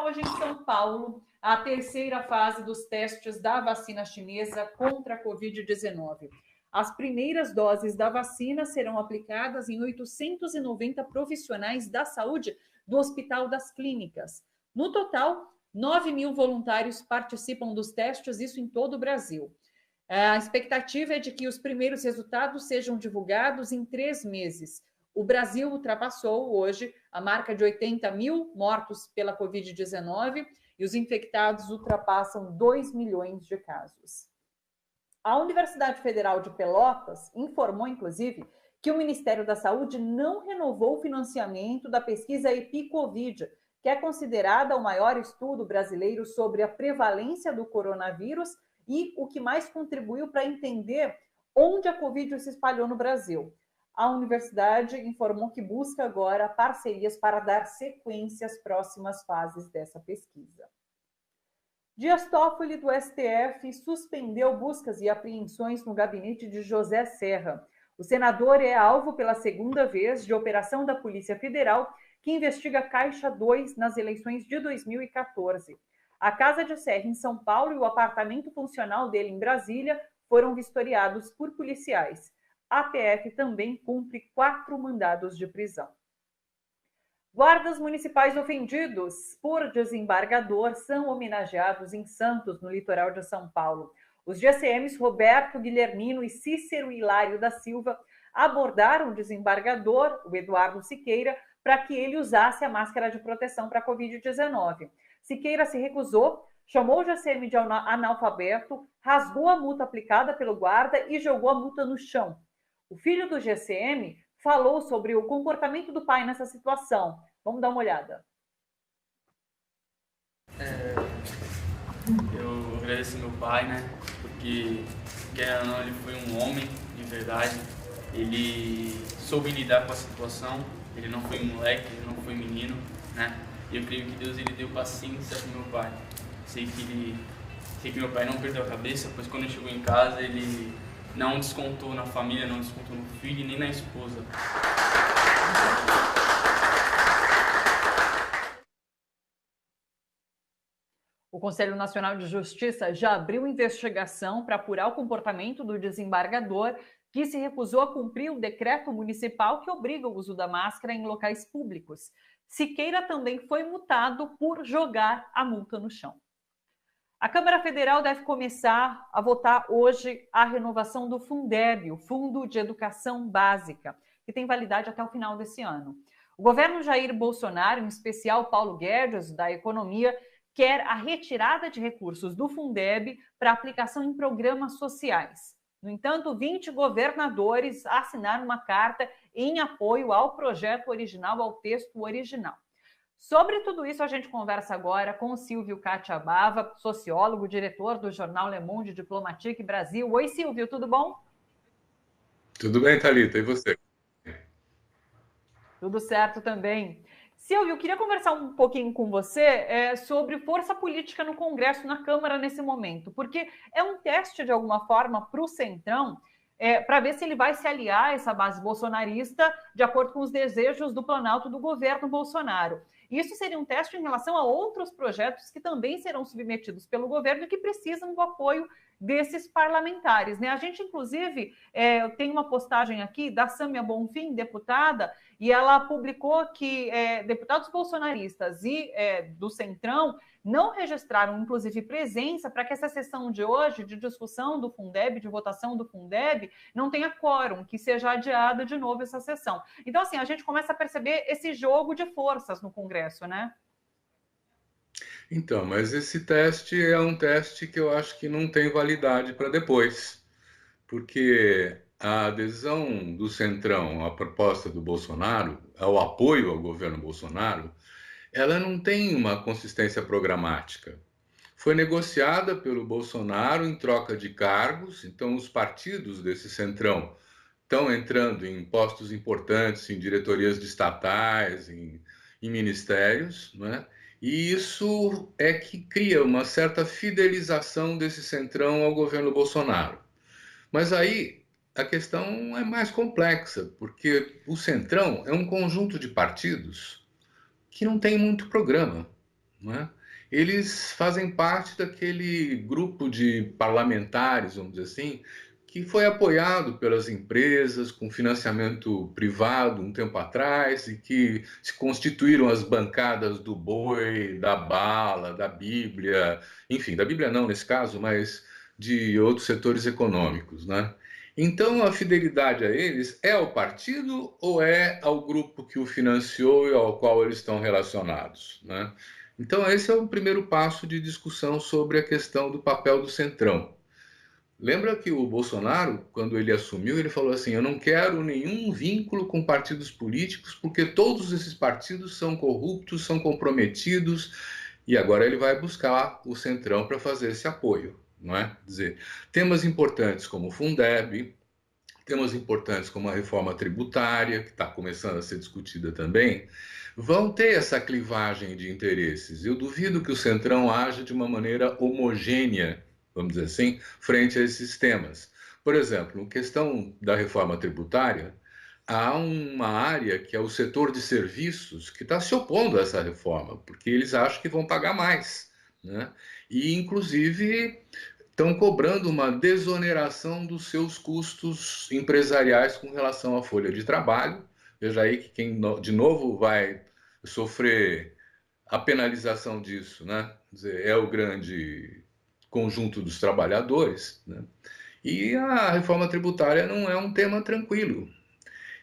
hoje em São Paulo a terceira fase dos testes da vacina chinesa contra a Covid-19. As primeiras doses da vacina serão aplicadas em 890 profissionais da saúde do Hospital das Clínicas. No total, 9.000 voluntários participam dos testes, isso em todo o Brasil. A expectativa é de que os primeiros resultados sejam divulgados em 3 meses. O Brasil ultrapassou hoje a marca de 80.000 mortos pela Covid-19 e os infectados ultrapassam 2 milhões de casos. A Universidade Federal de Pelotas informou, inclusive, que o Ministério da Saúde não renovou o financiamento da pesquisa EpiCovid, que é considerada o maior estudo brasileiro sobre a prevalência do coronavírus e o que mais contribuiu para entender onde a Covid se espalhou no Brasil. A universidade informou que busca agora parcerias para dar sequência às próximas fases dessa pesquisa. Dias Toffoli, do STF, suspendeu buscas e apreensões no gabinete de José Serra. O senador é alvo pela segunda vez de operação da Polícia Federal, que investiga Caixa 2 nas eleições de 2014. A casa de Serra em São Paulo e o apartamento funcional dele em Brasília foram vistoriados por policiais. A PF também cumpre 4 mandados de prisão. Guardas municipais ofendidos por desembargador são homenageados em Santos, no litoral de São Paulo. Os GCMs Roberto Guilhermino e Cícero Hilário da Silva abordaram o desembargador, o Eduardo Siqueira, para que ele usasse a máscara de proteção para a Covid-19. Siqueira se recusou, chamou o GCM de analfabeto, rasgou a multa aplicada pelo guarda e jogou a multa no chão. O filho do GCM falou sobre o comportamento do pai nessa situação. Vamos dar uma olhada. Eu agradeço meu pai, né? Porque, querendo ou não, ele foi um homem de verdade. Ele soube lidar com a situação. Ele não foi moleque, ele não foi menino, né? E eu creio que Deus ele deu paciência pro meu pai. Sei que meu pai não perdeu a cabeça, pois quando ele chegou em casa, ele não descontou na família, não descontou no filho e nem na esposa. O Conselho Nacional de Justiça já abriu investigação para apurar o comportamento do desembargador que se recusou a cumprir o decreto municipal que obriga o uso da máscara em locais públicos. Siqueira também foi multado por jogar a multa no chão. A Câmara Federal deve começar a votar hoje a renovação do Fundeb, o Fundo de Educação Básica, que tem validade até o final desse ano. O governo Jair Bolsonaro, em especial Paulo Guedes, da Economia, quer a retirada de recursos do Fundeb para aplicação em programas sociais. No entanto, 20 governadores assinaram uma carta em apoio ao projeto original, ao texto original. Sobre tudo isso, a gente conversa agora com o Silvio Catiabava, sociólogo, diretor do jornal Le Monde Diplomatique Brasil. Oi, Silvio, tudo bom? Tudo bem, Thalita, e você? Tudo certo também. Silvio, eu queria conversar um pouquinho com você sobre força política no Congresso, na Câmara, nesse momento, porque é um teste, de alguma forma, para o Centrão, para ver se ele vai se aliar a essa base bolsonarista de acordo com os desejos do Planalto do governo Bolsonaro. Isso seria um teste em relação a outros projetos que também serão submetidos pelo governo e que precisam do apoio desses parlamentares, né? A gente, inclusive, tem uma postagem aqui da Sâmia Bonfim, deputada, e ela publicou que deputados bolsonaristas e do Centrão não registraram, inclusive, presença para que essa sessão de hoje, de discussão do Fundeb, de votação do Fundeb, não tenha quórum, que seja adiada de novo essa sessão. Então, assim, a gente começa a perceber esse jogo de forças no Congresso, né? Então, mas esse teste é um teste que eu acho que não tem validade para depois, porque a adesão do Centrão à proposta do Bolsonaro, ao apoio ao governo Bolsonaro, ela não tem uma consistência programática. Foi negociada pelo Bolsonaro em troca de cargos, então os partidos desse Centrão estão entrando em postos importantes, em diretorias de estatais, em ministérios, não é? E isso é que cria uma certa fidelização desse Centrão ao governo Bolsonaro. Mas aí a questão é mais complexa, porque o Centrão é um conjunto de partidos que não tem muito programa, não é? Eles fazem parte daquele grupo de parlamentares, vamos dizer assim, que foi apoiado pelas empresas com financiamento privado um tempo atrás e que se constituíram as bancadas do boi, da bala, da Bíblia, enfim, da Bíblia não nesse caso, mas de outros setores econômicos, né? Então, a fidelidade a eles é ao partido ou é ao grupo que o financiou e ao qual eles estão relacionados, né? Então, esse é o primeiro passo de discussão sobre a questão do papel do Centrão. Lembra que o Bolsonaro, quando ele assumiu, ele falou assim: eu não quero nenhum vínculo com partidos políticos, porque todos esses partidos são corruptos, são comprometidos, e agora ele vai buscar o Centrão para fazer esse apoio, não é? Quer dizer, temas importantes como o Fundeb, temas importantes como a reforma tributária, que está começando a ser discutida também, vão ter essa clivagem de interesses. Eu duvido que o Centrão haja de uma maneira homogênea, vamos dizer assim, frente a esses temas. Por exemplo, em questão da reforma tributária, há uma área que é o setor de serviços que está se opondo a essa reforma, porque eles acham que vão pagar mais, né? E, inclusive, estão cobrando uma desoneração dos seus custos empresariais com relação à folha de trabalho. Veja aí que quem de novo vai sofrer a penalização disso, né? Quer dizer, é o grande conjunto dos trabalhadores, né? E a reforma tributária não é um tema tranquilo.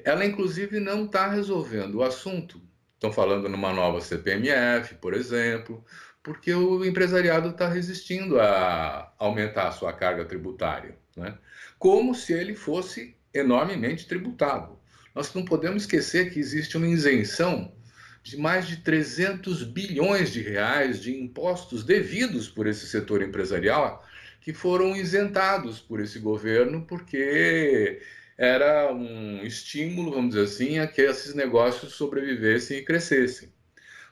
Ela, inclusive, não está resolvendo o assunto. Estão falando numa nova CPMF, por exemplo, porque o empresariado está resistindo a aumentar a sua carga tributária, né? Como se ele fosse enormemente tributado. Nós não podemos esquecer que existe uma isenção de mais de 300 bilhões de reais de impostos devidos por esse setor empresarial que foram isentados por esse governo porque era um estímulo, vamos dizer assim, a que esses negócios sobrevivessem e crescessem.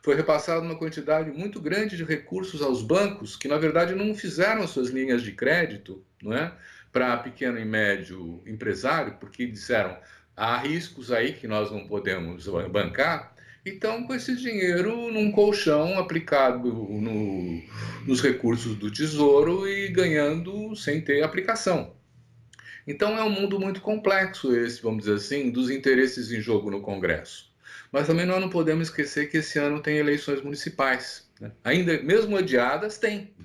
Foi repassada uma quantidade muito grande de recursos aos bancos que, na verdade, não fizeram as suas linhas de crédito, não é? Para pequeno e médio empresário, porque disseram há riscos aí que nós não podemos bancar. Então, com esse dinheiro num colchão aplicado nos recursos do Tesouro e ganhando sem ter aplicação. Então é um mundo muito complexo esse, vamos dizer assim, dos interesses em jogo no Congresso. Mas também nós não podemos esquecer que esse ano tem eleições municipais, né? Ainda, mesmo adiadas, tem.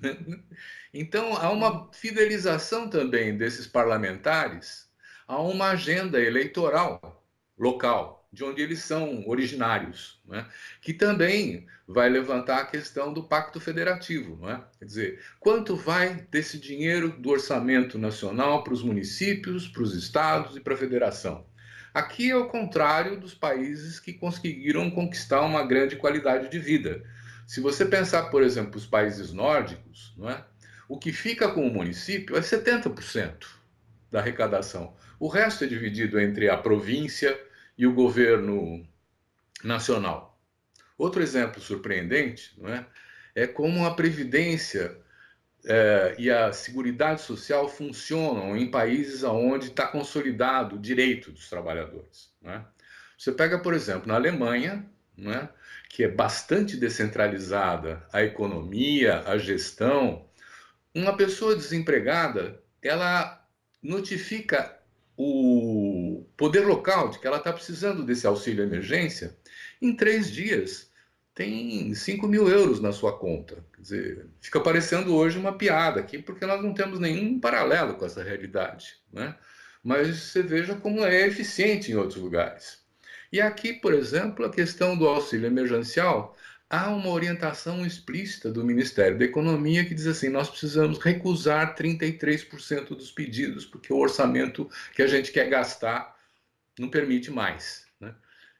Então há uma fidelização também desses parlamentares a uma agenda eleitoral local, de onde eles são originários, né? Que também vai levantar a questão do pacto federativo, não é? Quer dizer, quanto vai desse dinheiro do orçamento nacional para os municípios, para os estados e para a federação? Aqui é o contrário dos países que conseguiram conquistar uma grande qualidade de vida. Se você pensar, por exemplo, os países nórdicos, não é? O que fica com o município é 70% da arrecadação. O resto é dividido entre a província e o governo nacional. Outro exemplo surpreendente, não é? É como a previdência e a seguridade social funcionam em países onde está consolidado o direito dos trabalhadores, não é? Você pega, por exemplo, na Alemanha, não é? Que é bastante descentralizada a economia, a gestão. Uma pessoa desempregada, ela notifica o poder local de que ela está precisando desse auxílio emergência, em 3 dias tem 5 mil euros na sua conta. Quer dizer, fica parecendo hoje uma piada aqui, porque nós não temos nenhum paralelo com essa realidade, né? Mas você veja como é eficiente em outros lugares. E aqui, por exemplo, a questão do auxílio emergencial, há uma orientação explícita do Ministério da Economia que diz assim: nós precisamos recusar 33% dos pedidos, porque o orçamento que a gente quer gastar não permite mais, né?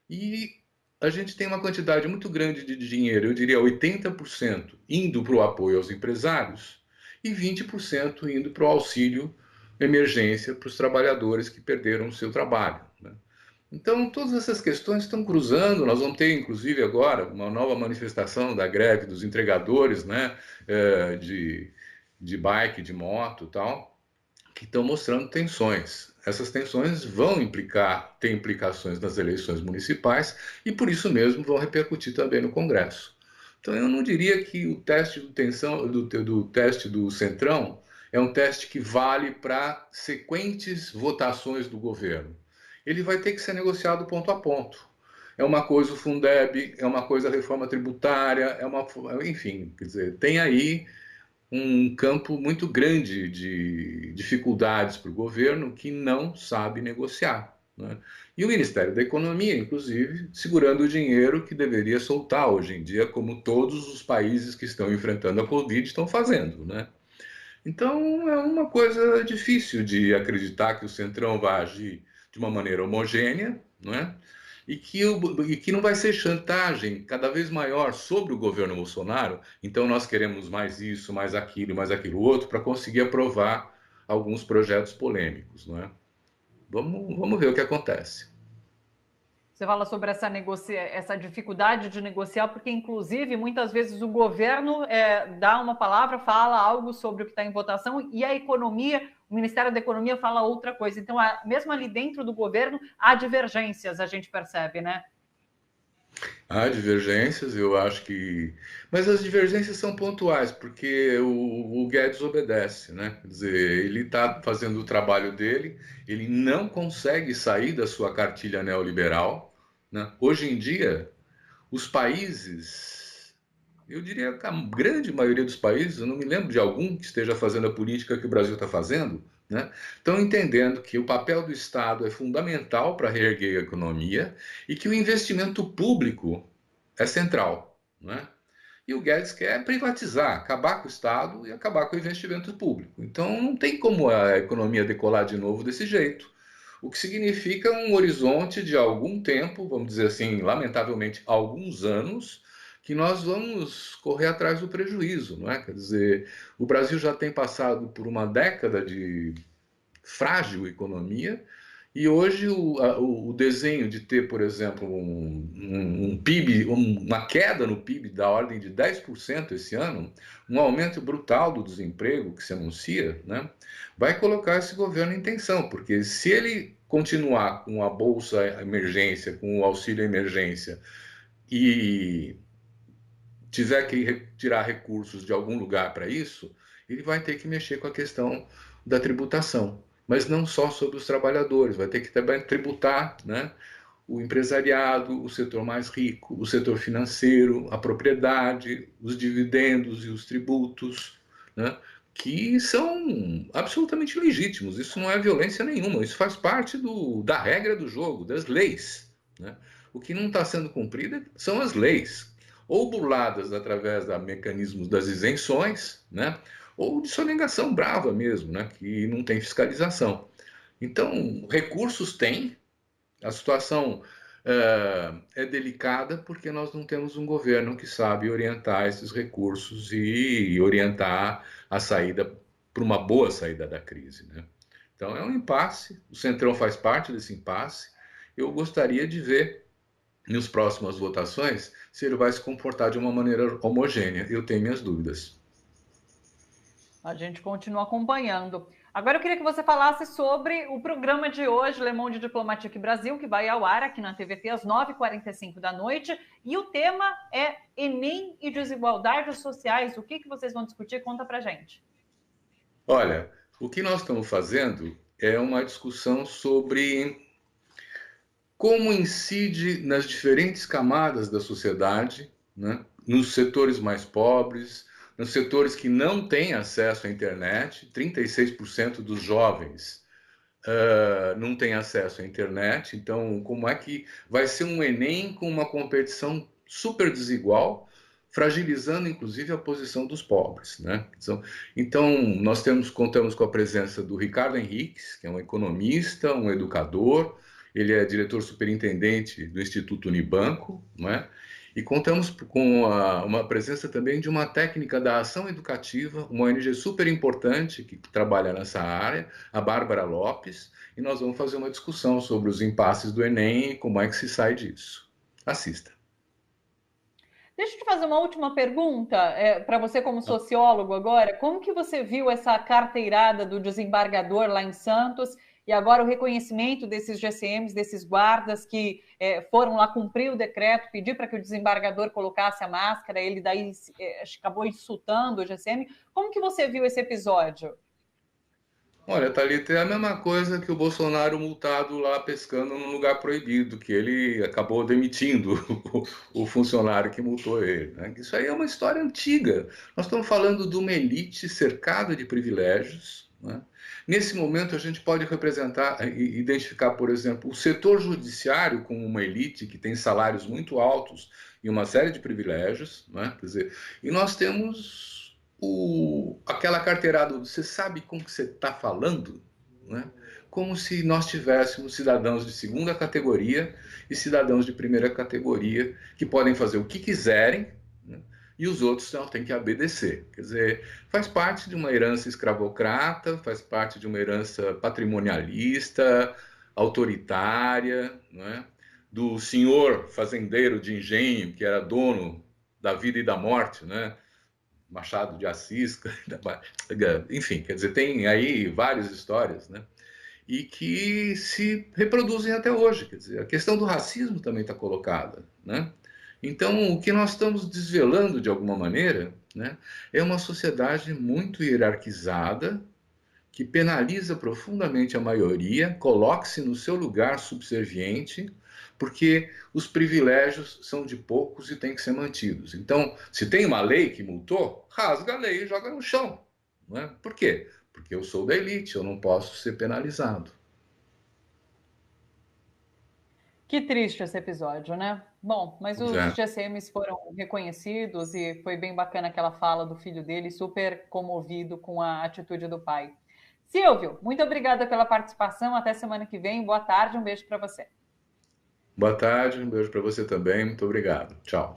E a gente tem uma quantidade muito grande de dinheiro, eu diria 80% indo para o apoio aos empresários e 20% indo para o auxílio emergência para os trabalhadores que perderam o seu trabalho, né? Então, todas essas questões estão cruzando. Nós vamos ter, inclusive, agora uma nova manifestação da greve dos entregadores, né, de bike, de moto e tal, que estão mostrando tensões. Essas tensões vão ter implicações nas eleições municipais e, por isso mesmo, vão repercutir também no Congresso. Então, eu não diria que o teste do teste do Centrão é um teste que vale para sequentes votações do governo. Ele vai ter que ser negociado ponto a ponto. É uma coisa o Fundeb, é uma coisa a reforma tributária, enfim, quer dizer, tem aí um campo muito grande de dificuldades para o governo que não sabe negociar, né? E o Ministério da Economia, inclusive, segurando o dinheiro que deveria soltar hoje em dia, como todos os países que estão enfrentando a Covid estão fazendo, né? Então é uma coisa difícil de acreditar que o Centrão vai agir de uma maneira homogênea, não é? E que não vai ser chantagem cada vez maior sobre o governo Bolsonaro. Então nós queremos mais isso, mais aquilo outro, para conseguir aprovar alguns projetos polêmicos, não é? Vamos ver o que acontece. Você fala sobre essa dificuldade de negociar, porque, inclusive, muitas vezes o governo dá uma palavra, fala algo sobre o que está em votação, e a economia, o Ministério da Economia fala outra coisa. Então, mesmo ali dentro do governo, há divergências, a gente percebe, né? Há divergências, eu acho que. Mas as divergências são pontuais, porque o Guedes obedece, né? Quer dizer, ele está fazendo o trabalho dele, ele não consegue sair da sua cartilha neoliberal, né? Hoje em dia, os países, eu diria que a grande maioria dos países, eu não me lembro de algum que esteja fazendo a política que o Brasil está fazendo, né? Estão entendendo que o papel do Estado é fundamental para reerguer a economia e que o investimento público é central, né? E o Guedes quer privatizar, acabar com o Estado e acabar com o investimento público. Então não tem como a economia decolar de novo desse jeito. O que significa um horizonte de algum tempo, vamos dizer assim, lamentavelmente, alguns anos, que nós vamos correr atrás do prejuízo, não é? Quer dizer, o Brasil já tem passado por uma década de frágil economia, e hoje o desenho de ter, por exemplo, um PIB, uma queda no PIB da ordem de 10% esse ano, um aumento brutal do desemprego que se anuncia, né, vai colocar esse governo em tensão, porque se ele continuar com a Bolsa Emergência, com o auxílio emergência, e tiver que tirar recursos de algum lugar para isso, ele vai ter que mexer com a questão da tributação. Mas não só sobre os trabalhadores, vai ter que também tributar, né, o empresariado, o setor mais rico, o setor financeiro, a propriedade, os dividendos e os tributos, né, que são absolutamente legítimos. Isso não é violência nenhuma, isso faz parte da regra do jogo, das leis, né? O que não está sendo cumprido são as leis, ou burladas através de mecanismos das isenções, né? Ou de sonegação brava mesmo, né? Que não tem fiscalização. Então, recursos tem, a situação é delicada porque nós não temos um governo que sabe orientar esses recursos e orientar a saída para uma boa saída da crise, né? Então, é um impasse, o Centrão faz parte desse impasse. Eu gostaria de ver nas próximas votações se ele vai se comportar de uma maneira homogênea. Eu tenho minhas dúvidas. A gente continua acompanhando. Agora eu queria que você falasse sobre o programa de hoje, Le Monde Diplomatique Brasil, que vai ao ar aqui na TVT às 9h45 da noite. E o tema é Enem e desigualdades sociais. O que vocês vão discutir? Conta pra gente. Olha, o que nós estamos fazendo é uma discussão sobre como incide nas diferentes camadas da sociedade, né? Nos setores mais pobres, nos setores que não têm acesso à internet. 36% dos jovens não têm acesso à internet. Então, como é que vai ser um Enem com uma competição super desigual, fragilizando inclusive a posição dos pobres, né? Então nós contamos com a presença do Ricardo Henriques, que é um economista, um educador. Ele é diretor superintendente do Instituto Unibanco, né? E contamos com uma presença também de uma técnica da ação educativa, uma ONG super importante que trabalha nessa área, a Bárbara Lopes, e nós vamos fazer uma discussão sobre os impasses do Enem e como é que se sai disso. Assista. Deixa eu te fazer uma última pergunta, para você como sociólogo agora. Como que você viu essa carteirada do desembargador lá em Santos e agora o reconhecimento desses GCMs, desses guardas que foram lá cumprir o decreto, pedir para que o desembargador colocasse a máscara, ele daí acabou insultando o GCM. Como que você viu esse episódio? Olha, Thalita, é a mesma coisa que o Bolsonaro multado lá pescando num lugar proibido, que ele acabou demitindo o funcionário que multou ele, né? Isso aí é uma história antiga. Nós estamos falando de uma elite cercada de privilégios, né? Nesse momento, a gente pode representar e identificar, por exemplo, o setor judiciário como uma elite que tem salários muito altos e uma série de privilégios, né? Quer dizer, e nós temos aquela carteirada, você sabe com que você está falando, né? Como se nós tivéssemos cidadãos de segunda categoria e cidadãos de primeira categoria que podem fazer o que quiserem, né? E os outros não têm que obedecer. Quer dizer, faz parte de uma herança escravocrata, faz parte de uma herança patrimonialista, autoritária, né? Do senhor fazendeiro de engenho que era dono da vida e da morte, né? Machado de Assis, enfim, quer dizer, tem aí várias histórias, né? E que se reproduzem até hoje. Quer dizer, a questão do racismo também está colocada, né? Então, o que nós estamos desvelando de alguma maneira, né, é uma sociedade muito hierarquizada, que penaliza profundamente a maioria, coloque-se no seu lugar subserviente, porque os privilégios são de poucos e têm que ser mantidos. Então, se tem uma lei que multou, rasga a lei e joga no chão. Não é? Por quê? Porque eu sou da elite, eu não posso ser penalizado. Que triste esse episódio, né? Bom, mas Pois os é. GCMs foram reconhecidos e foi bem bacana aquela fala do filho dele, super comovido com a atitude do pai. Silvio, muito obrigada pela participação. Até semana que vem. Boa tarde, um beijo para você. Boa tarde, um beijo para você também. Muito obrigado. Tchau.